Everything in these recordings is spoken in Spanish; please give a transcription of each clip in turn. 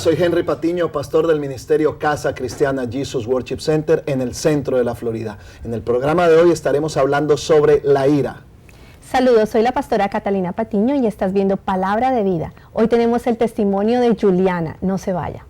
soy Henry Patiño, pastor del ministerio Casa Cristiana Jesus Worship Center en el centro de la Florida. En el programa de hoy estaremos hablando sobre la ira. Saludos, soy la pastora Catalina Patiño y estás viendo Palabra de Vida. Hoy tenemos el testimonio de Juliana, no se vaya.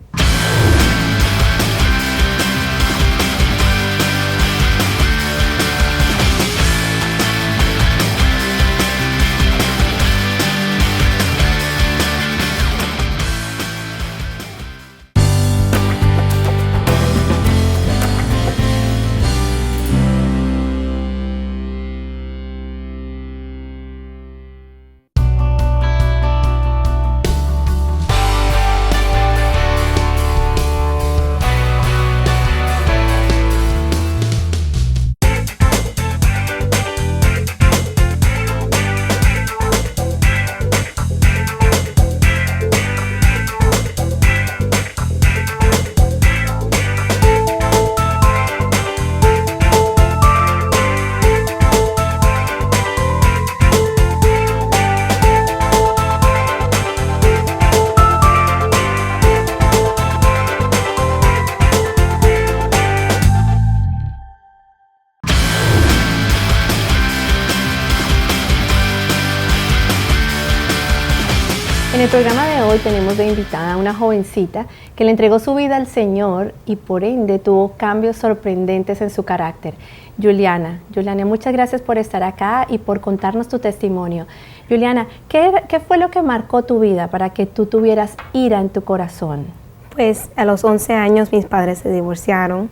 En el programa de hoy tenemos de invitada a una jovencita que le entregó su vida al Señor y por ende tuvo cambios sorprendentes en su carácter. Juliana, muchas gracias por estar acá y por contarnos tu testimonio. Juliana, ¿qué fue lo que marcó tu vida para que tú tuvieras ira en tu corazón? Pues a los 11 años mis padres se divorciaron.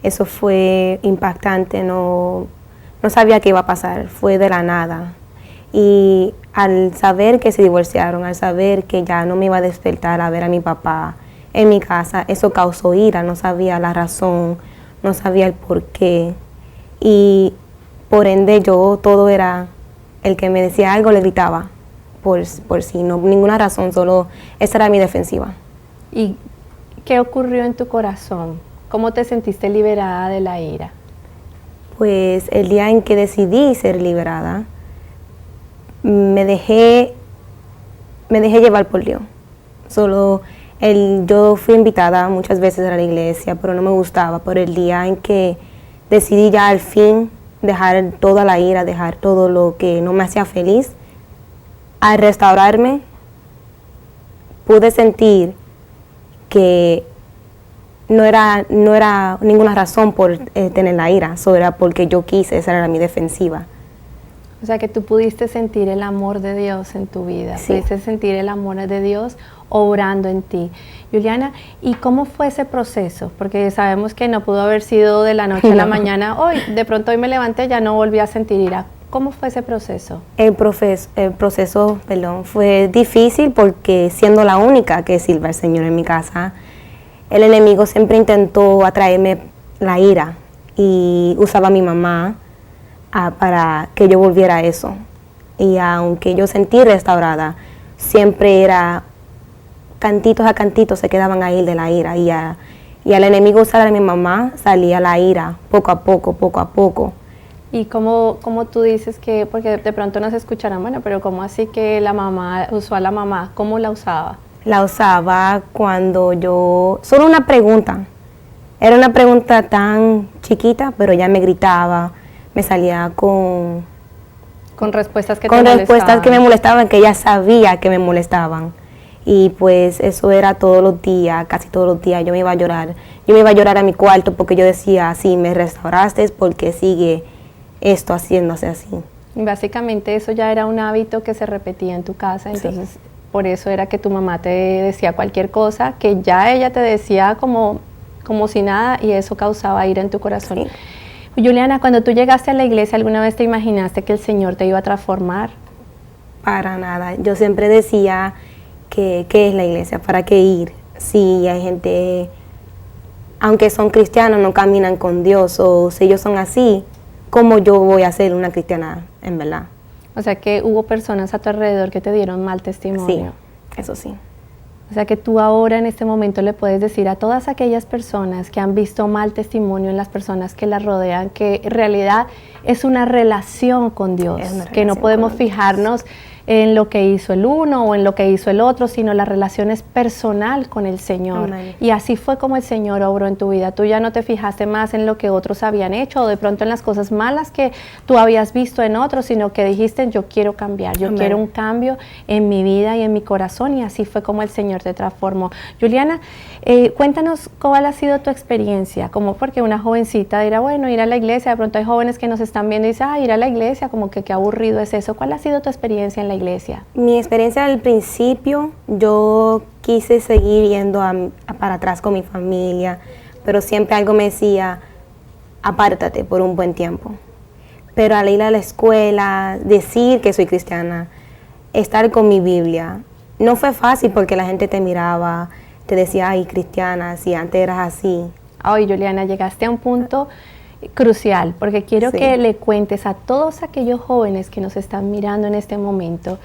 Eso fue impactante, no sabía qué iba a pasar, fue de la nada. Y al saber que se divorciaron, al saber que ya no me iba a despertar a ver a mi papá en mi casa, eso causó ira, no sabía la razón, no sabía el por qué. Y por ende yo todo era, el que me decía algo le gritaba, por sí, no, ninguna razón, solo esa era mi defensiva. ¿Y qué ocurrió en tu corazón? ¿Cómo te sentiste liberada de la ira? Pues el día en que decidí ser liberada, me dejé llevar por Dios. Yo fui invitada muchas veces a la iglesia, pero no me gustaba. Por el día en que decidí ya al fin dejar toda la ira, dejar todo lo que no me hacía feliz, al restaurarme pude sentir que no era ninguna razón por tener la ira, solo era porque yo quise, esa era mi defensiva. O sea, que tú pudiste sentir el amor de Dios en tu vida, sí. Pudiste sentir el amor de Dios obrando en ti. Juliana, ¿y cómo fue ese proceso? Porque sabemos que no pudo haber sido de la noche a la mañana. De pronto hoy me levanté, ya no volví a sentir ira. ¿Cómo fue ese proceso? El proceso fue difícil porque siendo la única que sirve al Señor en mi casa, el enemigo siempre intentó atraerme la ira y usaba a mi mamá para que yo volviera a eso. Y aunque yo sentí restaurada, siempre era cantitos a cantitos se quedaban ahí de la ira. Y al enemigo usar a mi mamá salía la ira poco a poco. ¿Y cómo tú dices que, porque de pronto nos escucharán, bueno, pero cómo así que la mamá usó a la mamá? ¿Cómo la usaba? La usaba cuando solo una pregunta. Era una pregunta tan chiquita, pero ella me gritaba. Me salía con respuestas que me molestaban, que ella sabía que me molestaban. Y pues eso era todos los días, casi todos los días. Yo me iba a llorar a mi cuarto porque yo decía, sí, me restauraste porque sigue esto haciéndose así. Básicamente eso ya era un hábito que se repetía en tu casa, entonces sí. Por eso era que tu mamá te decía cualquier cosa, que ya ella te decía como si nada y eso causaba ira en tu corazón. Sí. Juliana, cuando tú llegaste a la iglesia, ¿alguna vez te imaginaste que el Señor te iba a transformar? Para nada. Yo siempre decía ¿qué es la iglesia? ¿Para qué ir? Si hay gente, aunque son cristianos, no caminan con Dios, o si ellos son así, ¿cómo yo voy a ser una cristiana en verdad? O sea que hubo personas a tu alrededor que te dieron mal testimonio. Sí, eso sí. O sea que tú ahora en este momento le puedes decir a todas aquellas personas que han visto mal testimonio en las personas que las rodean, que en realidad es una relación con Dios, que no podemos fijarnos en lo que hizo el uno o en lo que hizo el otro, sino la relación es personal con el Señor. Amén. Y así fue como el Señor obró en tu vida. Tú ya no te fijaste más en lo que otros habían hecho o de pronto en las cosas malas que tú habías visto en otros, sino que dijiste, yo quiero cambiar, yo Amén. quiero un cambio en mi vida y en mi corazón, y así fue como el Señor te transformó. Juliana, cuéntanos cuál ha sido tu experiencia, como porque una jovencita dirá, bueno, ir a la iglesia, de pronto hay jóvenes que nos están viendo y dicen, ir a la iglesia, como que qué aburrido es eso. ¿Cuál ha sido tu experiencia en la iglesia? Mi experiencia al principio, yo quise seguir yendo para atrás con mi familia, pero siempre algo me decía, apártate por un buen tiempo. Pero al ir a la escuela, decir que soy cristiana, estar con mi Biblia, no fue fácil porque la gente te miraba, te decía, ay, cristiana, si antes eras así. Ay, Juliana, llegaste a un punto crucial, porque quiero que le cuentes a todos aquellos jóvenes que nos están mirando en este momento,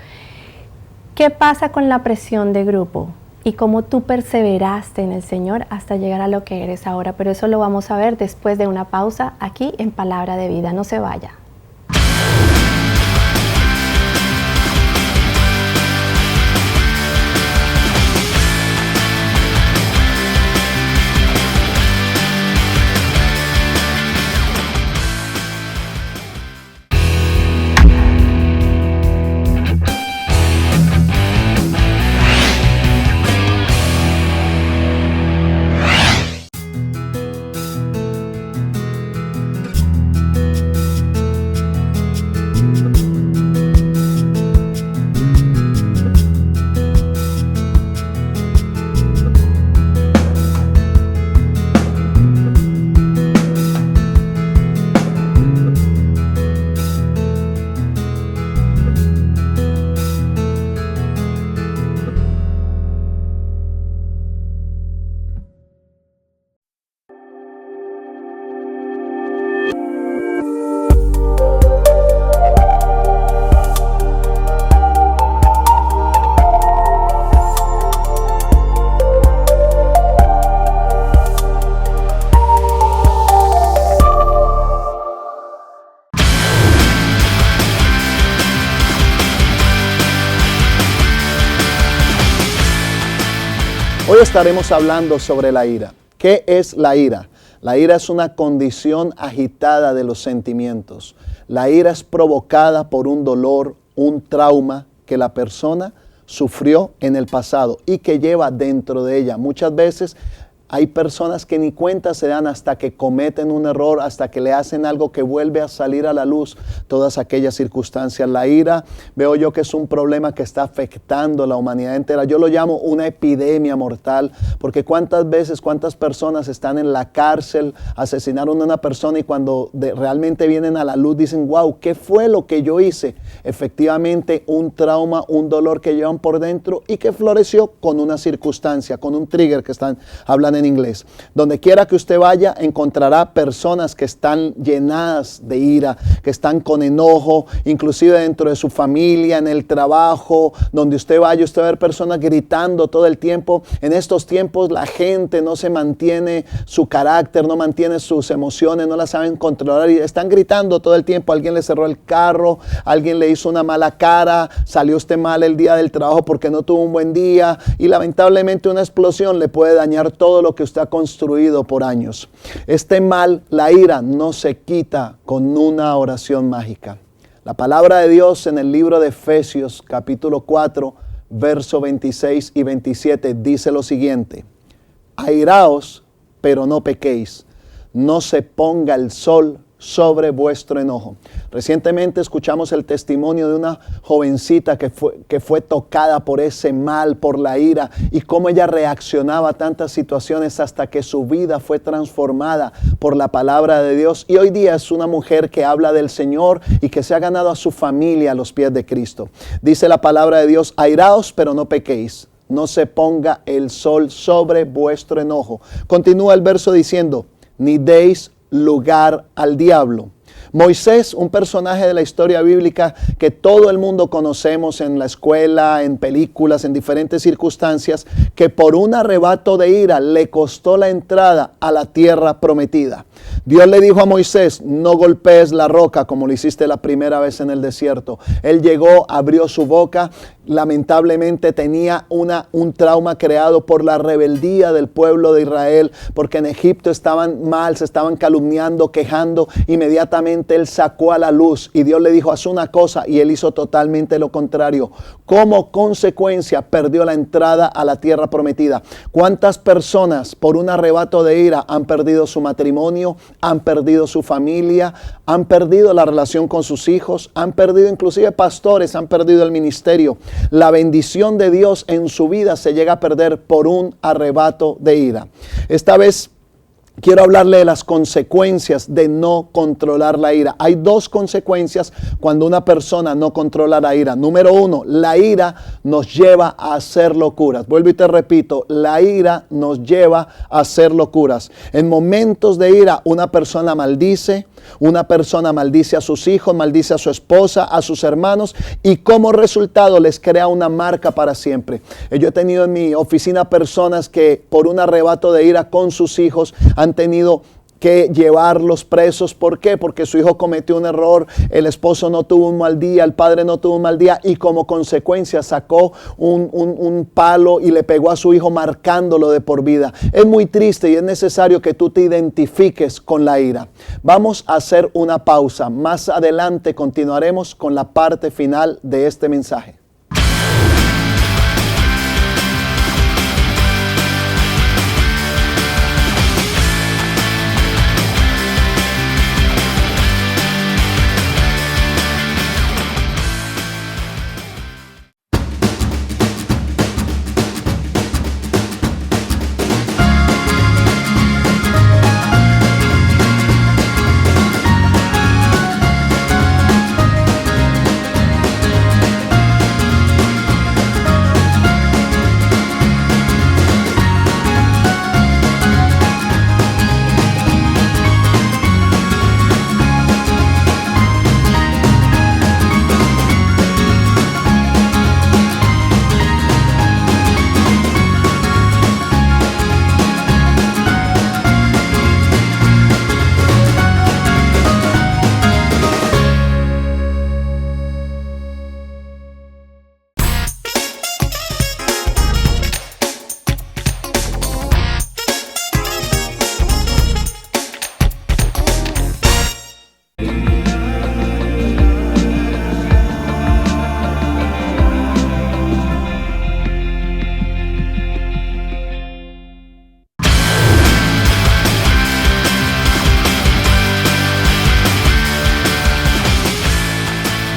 ¿qué pasa con la presión de grupo? Y cómo tú perseveraste en el Señor hasta llegar a lo que eres ahora. Pero eso lo vamos a ver después de una pausa aquí en Palabra de Vida. No se vaya. Hoy estaremos hablando sobre la ira. ¿Qué es la ira? La ira es una condición agitada de los sentimientos. La ira es provocada por un dolor, un trauma que la persona sufrió en el pasado y que lleva dentro de ella. Muchas veces hay personas que ni cuenta se dan hasta que cometen un error, hasta que le hacen algo que vuelve a salir a la luz todas aquellas circunstancias. La ira, veo yo que es un problema que está afectando a la humanidad entera. Yo lo llamo una epidemia mortal, porque cuántas veces, cuántas personas están en la cárcel, asesinaron a una persona y cuando realmente vienen a la luz dicen, wow, ¿qué fue lo que yo hice? Efectivamente, un trauma, un dolor que llevan por dentro y que floreció con una circunstancia, con un trigger que están hablando en inglés. Donde quiera que usted vaya, encontrará personas que están llenadas de ira, que están con enojo, inclusive dentro de su familia, en el trabajo, donde usted vaya, usted va a ver personas gritando todo el tiempo. En estos tiempos la gente no se mantiene su carácter, no mantiene sus emociones, no las saben controlar y están gritando todo el tiempo. Alguien le cerró el carro, alguien le hizo una mala cara, salió usted mal el día del trabajo porque no tuvo un buen día y lamentablemente una explosión le puede dañar todo lo que usted ha construido por años. Este mal, la ira, no se quita con una oración mágica. La palabra de Dios en el libro de Efesios capítulo 4, verso 26 y 27 dice lo siguiente: airaos, pero no pequéis, no se ponga el sol sobre vuestro enojo. Recientemente escuchamos el testimonio de una jovencita que fue tocada por ese mal, por la ira, y cómo ella reaccionaba a tantas situaciones hasta que su vida fue transformada por la palabra de Dios. Y hoy día es una mujer que habla del Señor y que se ha ganado a su familia a los pies de Cristo. Dice la palabra de Dios: airaos, pero no pequéis. No se ponga el sol sobre vuestro enojo. Continúa el verso diciendo: ni deis lugar al diablo. Moisés, un personaje de la historia bíblica que todo el mundo conocemos en la escuela, en películas, en diferentes circunstancias, que por un arrebato de ira le costó la entrada a la tierra prometida. Dios le dijo a Moisés, no golpees la roca como lo hiciste la primera vez en el desierto. Él llegó, abrió su boca, lamentablemente tenía un trauma creado por la rebeldía del pueblo de Israel, porque en Egipto estaban mal, se estaban calumniando, quejando. Inmediatamente él sacó a la luz y Dios le dijo, haz una cosa, y él hizo totalmente lo contrario. Como consecuencia perdió la entrada a la tierra prometida. ¿Cuántas personas por un arrebato de ira han perdido su matrimonio, han perdido su familia, han perdido la relación con sus hijos, han perdido inclusive pastores, han perdido el ministerio? La bendición de Dios en su vida se llega a perder por un arrebato de ira. Esta vez quiero hablarle de las consecuencias de no controlar la ira. Hay dos consecuencias cuando una persona no controla la ira. Número uno, la ira nos lleva a hacer locuras. Vuelvo y te repito, la ira nos lleva a hacer locuras. En momentos de ira, una persona maldice a sus hijos, maldice a su esposa, a sus hermanos, y como resultado les crea una marca para siempre. Yo he tenido en mi oficina personas que por un arrebato de ira con sus hijos han tenido que llevarlos presos. ¿Por qué? Porque su hijo cometió un error, el esposo no tuvo un mal día, el padre no tuvo un mal día, y como consecuencia sacó un palo y le pegó a su hijo, marcándolo de por vida. Es muy triste y es necesario que tú te identifiques con la ira. Vamos a hacer una pausa. Más adelante continuaremos con la parte final de este mensaje.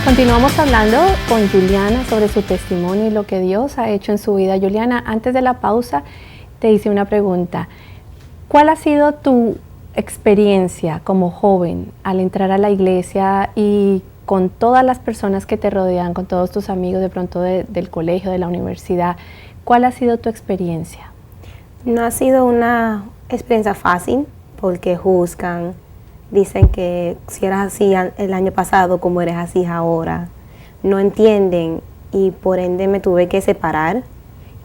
Continuamos hablando con Juliana sobre su testimonio y lo que Dios ha hecho en su vida. Juliana, antes de la pausa te hice una pregunta. ¿Cuál ha sido tu experiencia como joven al entrar a la iglesia y con todas las personas que te rodean, con todos tus amigos de pronto del colegio, de la universidad? ¿Cuál ha sido tu experiencia? No ha sido una experiencia fácil porque juzgan. Dicen que si eras así el año pasado, como eres así ahora. No entienden y por ende me tuve que separar.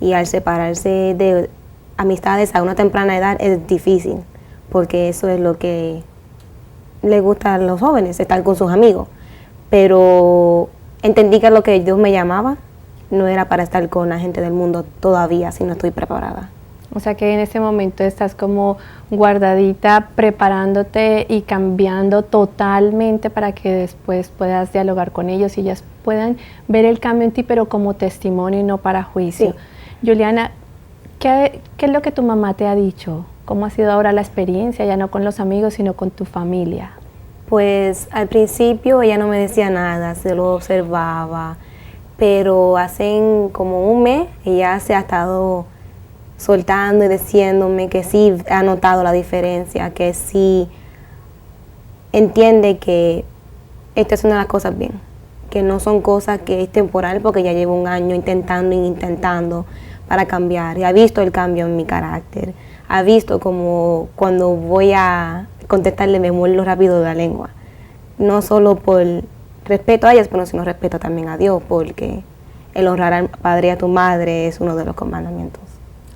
Y al separarse de amistades a una temprana edad es difícil, porque eso es lo que le gusta a los jóvenes, estar con sus amigos. Pero entendí que lo que Dios me llamaba no era para estar con la gente del mundo todavía, si no estoy preparada. O sea que en este momento estás como guardadita, preparándote y cambiando totalmente para que después puedas dialogar con ellos y ellas puedan ver el cambio en ti, pero como testimonio y no para juicio. Sí. Juliana, ¿qué es lo que tu mamá te ha dicho? ¿Cómo ha sido ahora la experiencia, ya no con los amigos, sino con tu familia? Pues al principio ella no me decía nada, se lo observaba, pero hace como un mes ella se ha estado soltando y diciéndome que sí ha notado la diferencia, que sí entiende que esto es una de las cosas bien, que no son cosas que es temporal, porque ya llevo un año intentando para cambiar, y ha visto el cambio en mi carácter, ha visto como cuando voy a contestarle me muerdo rápido de la lengua, no solo por respeto a ellas, pero sino respeto también a Dios, porque el honrar al padre y a tu madre es uno de los mandamientos.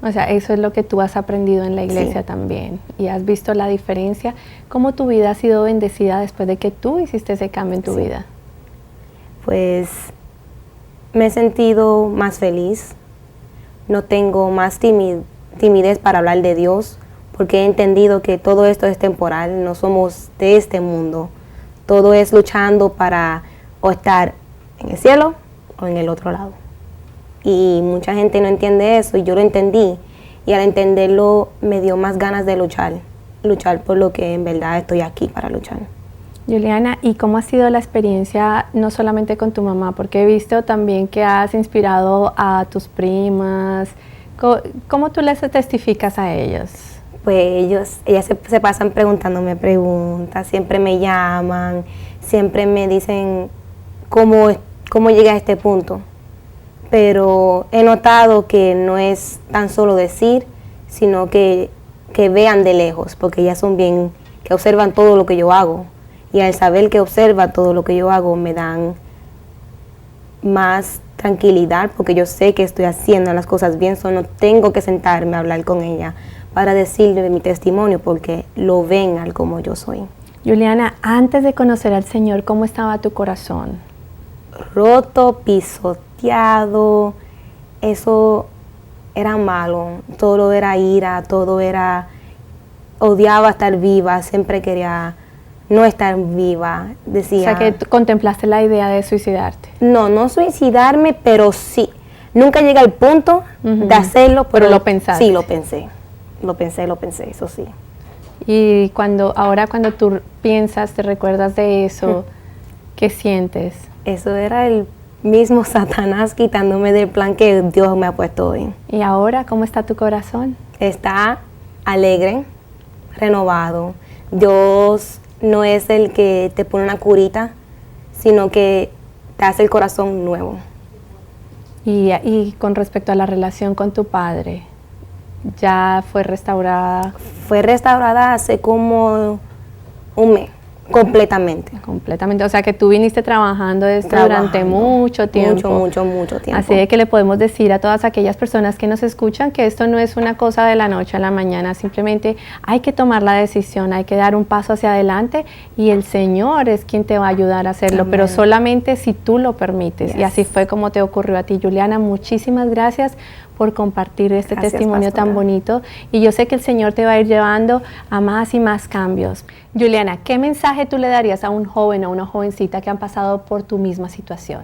O sea, eso es lo que tú has aprendido en la iglesia también. Y has visto la diferencia. ¿Cómo tu vida ha sido bendecida después de que tú hiciste ese cambio en tu vida? Pues me he sentido más feliz. No tengo más timidez para hablar de Dios, porque he entendido que todo esto es temporal. No somos de este mundo. Todo es luchando para o estar en el cielo o en el otro lado. Y mucha gente no entiende eso y yo lo entendí, y al entenderlo me dio más ganas de luchar por lo que en verdad estoy aquí para luchar. Juliana, ¿y cómo ha sido la experiencia no solamente con tu mamá? Porque he visto también que has inspirado a tus primas. ¿Cómo tú les testificas a ellos? Pues ellas se pasan preguntándome preguntas, siempre me llaman, siempre me dicen cómo llegué a este punto. Pero he notado que no es tan solo decir, sino que vean de lejos, porque ellas son bien, que observan todo lo que yo hago. Y al saber que observa todo lo que yo hago, me dan más tranquilidad, porque yo sé que estoy haciendo las cosas bien, solo no tengo que sentarme a hablar con ella para decirle mi testimonio, porque lo ven al como yo soy. Juliana, antes de conocer al Señor, ¿cómo estaba tu corazón? Roto, pisoteado, eso era malo, todo era ira, odiaba estar viva, siempre quería no estar viva, decía. O sea, que contemplaste la idea de suicidarte. No suicidarme, pero sí. Nunca llegué al punto de hacerlo, pero lo pensaste. Sí, lo pensé, eso sí. Y ahora cuando tú piensas, te recuerdas de eso, ¿qué sientes? Eso era el mismo Satanás quitándome del plan que Dios me ha puesto hoy. ¿Y ahora cómo está tu corazón? Está alegre, renovado. Dios no es el que te pone una curita, sino que te hace el corazón nuevo. Y con respecto a la relación con tu padre, ¿ya fue restaurada? Fue restaurada hace como un mes. Completamente. O sea que tú viniste trabajando esto durante mucho tiempo. Mucho tiempo. Así que le podemos decir a todas aquellas personas que nos escuchan que esto no es una cosa de la noche a la mañana, simplemente hay que tomar la decisión, hay que dar un paso hacia adelante y el Señor es quien te va a ayudar a hacerlo, pero solamente si tú lo permites. Y así fue como te ocurrió a ti, Juliana. Muchísimas gracias por compartir este testimonio tan bonito, y yo sé que el Señor te va a ir llevando a más y más cambios. Juliana, ¿qué mensaje tú le darías a un joven o una jovencita que han pasado por tu misma situación?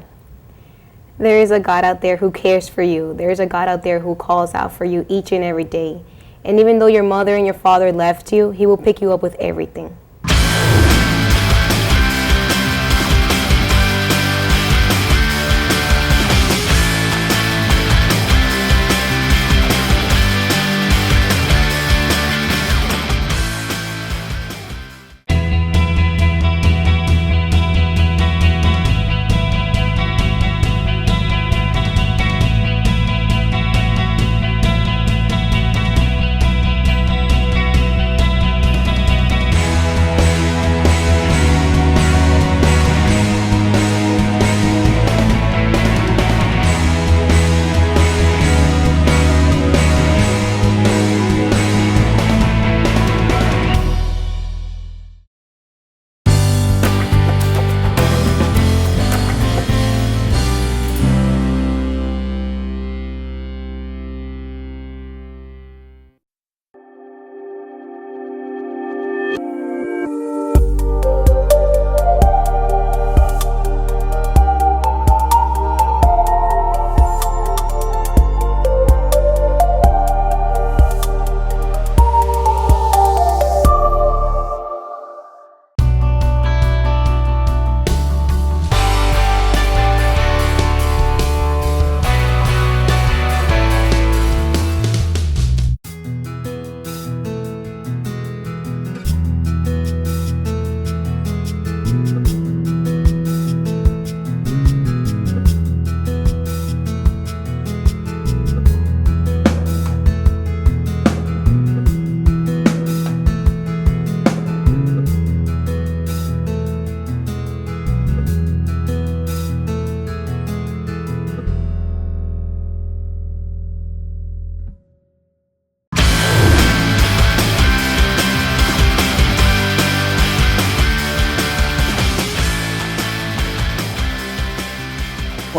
There is a God out there who cares for you. There is a God out there who calls out for you each and every day. And even though your mother and your father left you, He will pick you up with everything.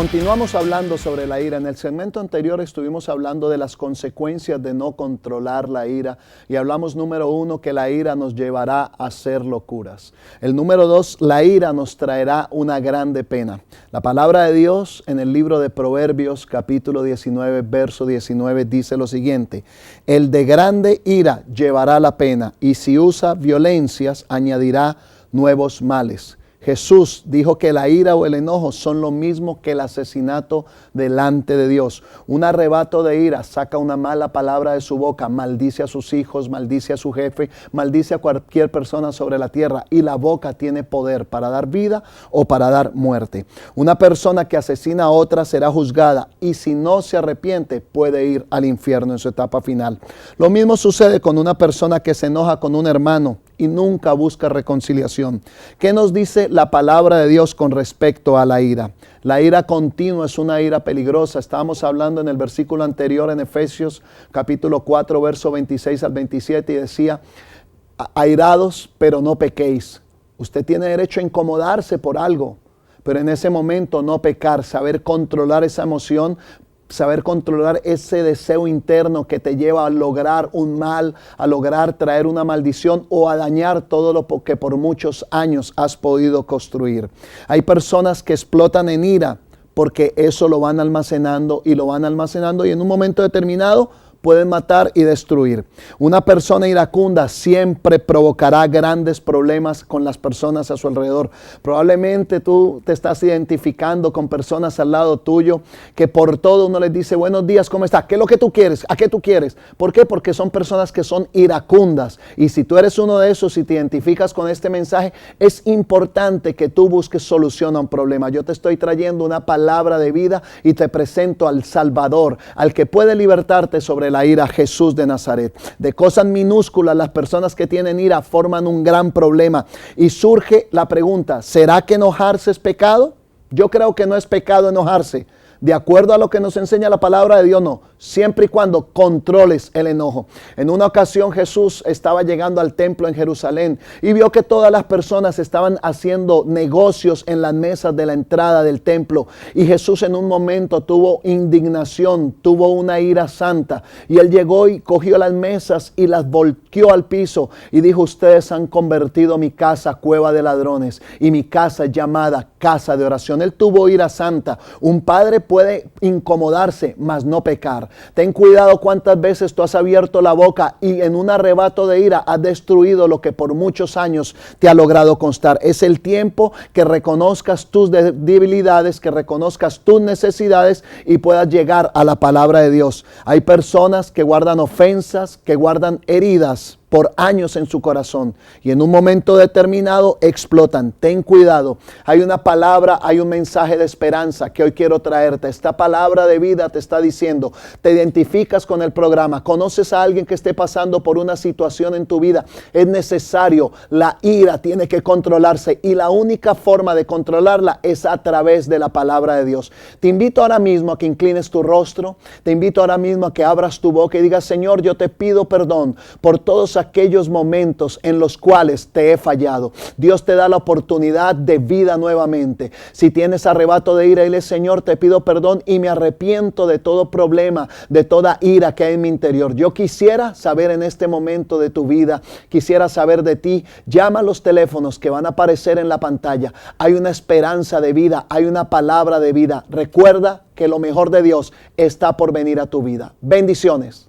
Continuamos hablando sobre la ira. En el segmento anterior estuvimos hablando de las consecuencias de no controlar la ira y hablamos, número 1, que la ira nos llevará a hacer locuras. El número 2, la ira nos traerá una grande pena. La palabra de Dios en el libro de Proverbios capítulo 19 verso 19 dice lo siguiente: el de grande ira llevará la pena, y si usa violencias añadirá nuevos males. Jesús dijo que la ira o el enojo son lo mismo que el asesinato delante de Dios. Un arrebato de ira saca una mala palabra de su boca, maldice a sus hijos, maldice a su jefe, maldice a cualquier persona sobre la tierra, y la boca tiene poder para dar vida o para dar muerte. Una persona que asesina a otra será juzgada, y si no se arrepiente puede ir al infierno en su etapa final. Lo mismo sucede con una persona que se enoja con un hermano y nunca busca reconciliación. ¿Qué nos dice la palabra de Dios con respecto a la ira? La ira continua es una ira peligrosa. Estábamos hablando en el versículo anterior en Efesios capítulo 4 verso 26 al 27 y decía: airados pero no pequéis. Usted tiene derecho a incomodarse por algo, pero en ese momento no pecar, saber controlar esa emoción, saber controlar ese deseo interno que te lleva a lograr un mal, a lograr traer una maldición o a dañar todo lo que por muchos años has podido construir. Hay personas que explotan en ira porque eso lo van almacenando y en un momento determinado pueden matar y destruir. Una persona iracunda siempre provocará grandes problemas con las personas a su alrededor. Probablemente tú te estás identificando con personas al lado tuyo que por todo uno les dice: buenos días, ¿cómo está? ¿Qué es lo que tú quieres? ¿A qué tú quieres? ¿Por qué? Porque son personas que son iracundas. Y si tú eres uno de esos y te identificas con este mensaje, es importante que tú busques solución a un problema. Yo te estoy trayendo una palabra de vida y te presento al Salvador, al que puede libertarte sobre la ira, Jesús de Nazaret. De cosas minúsculas, las personas que tienen ira forman un gran problema. Y surge la pregunta: ¿será que enojarse es pecado? Yo creo que no es pecado enojarse. De acuerdo a lo que nos enseña la palabra de Dios, no. Siempre y cuando controles el enojo. En una ocasión Jesús estaba llegando al templo en Jerusalén y vio que todas las personas estaban haciendo negocios en las mesas de la entrada del templo. Y Jesús en un momento tuvo indignación, tuvo una ira santa. Y él llegó y cogió las mesas y las volteó al piso y dijo: ustedes han convertido mi casa cueva de ladrones y mi casa llamada casa de oración. Él tuvo ira santa. Un padre puede incomodarse, mas no pecar. Ten cuidado cuántas veces tú has abierto la boca y en un arrebato de ira has destruido lo que por muchos años te ha logrado constar. Es el tiempo que reconozcas tus debilidades, que reconozcas tus necesidades y puedas llegar a la palabra de Dios. Hay personas que guardan ofensas, que guardan heridas por años en su corazón y en un momento determinado explotan. Ten cuidado. Hay una palabra, hay un mensaje de esperanza que hoy quiero traerte. Esta palabra de vida te está diciendo: te identificas con el programa, conoces a alguien que esté pasando por una situación en tu vida, es necesario, la ira tiene que controlarse y la única forma de controlarla es a través de la palabra de Dios. Te invito ahora mismo a que inclines tu rostro, te invito ahora mismo a que abras tu boca y digas: Señor, yo te pido perdón por todos aquellos momentos en los cuales te he fallado. Dios te da la oportunidad de vida nuevamente. Si tienes arrebato de ira, dile: Señor, te pido perdón y me arrepiento de todo problema, de toda ira que hay en mi interior. Yo quisiera saber en este momento de tu vida, quisiera saber de ti. Llama a los teléfonos que van a aparecer en la pantalla. Hay una esperanza de vida, hay una palabra de vida. Recuerda que lo mejor de Dios está por venir a tu vida. Bendiciones.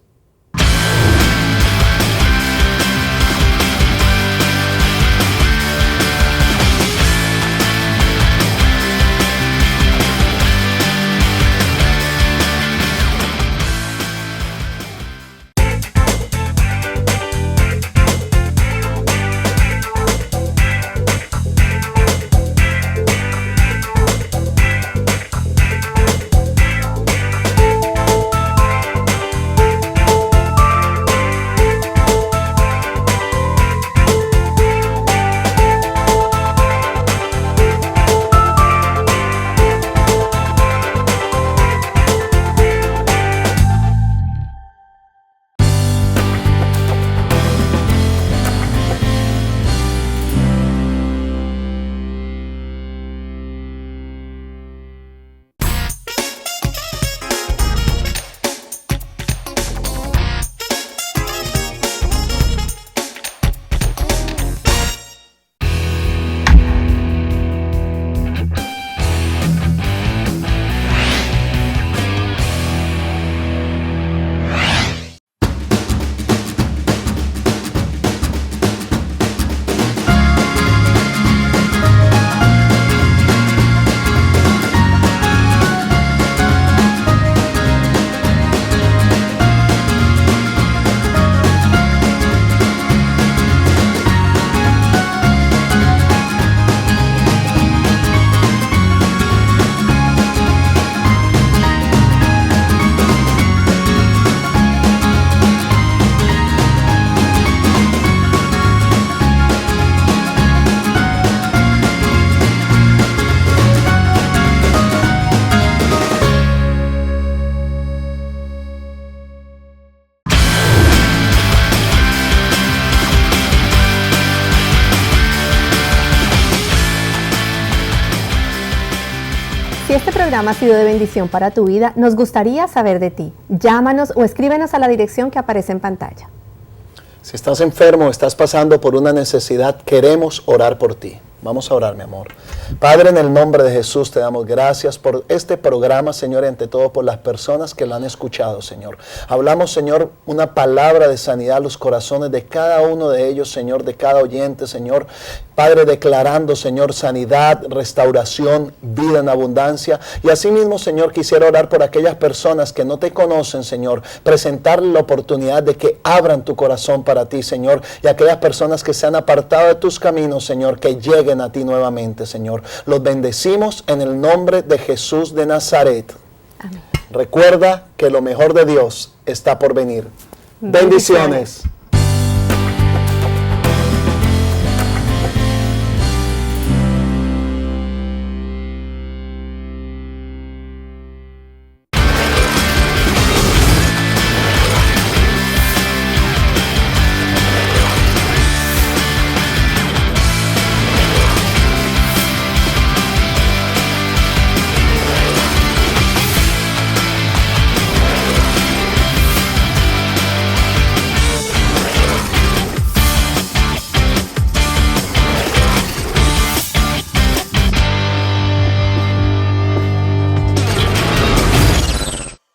programa ha sido de bendición para tu vida, nos gustaría saber de ti. Llámanos o escríbenos a la dirección que aparece en pantalla. Si estás enfermo, estás pasando por una necesidad, queremos orar por ti. Vamos a orar, mi amor. Padre, en el nombre de Jesús te damos gracias por este programa, Señor, y ante todo por las personas que lo han escuchado, Señor. Hablamos, Señor, una palabra de sanidad a los corazones de cada uno de ellos, Señor, de cada oyente, Señor. Padre, declarando, Señor, sanidad, restauración, vida en abundancia. Y asimismo, Señor, quisiera orar por aquellas personas que no te conocen, Señor. Presentarles la oportunidad de que abran tu corazón para ti, Señor. Y aquellas personas que se han apartado de tus caminos, Señor, que lleguen a ti nuevamente, Señor. Los bendecimos en el nombre de Jesús de Nazaret. Amén. Recuerda que lo mejor de Dios está por venir. Bendiciones.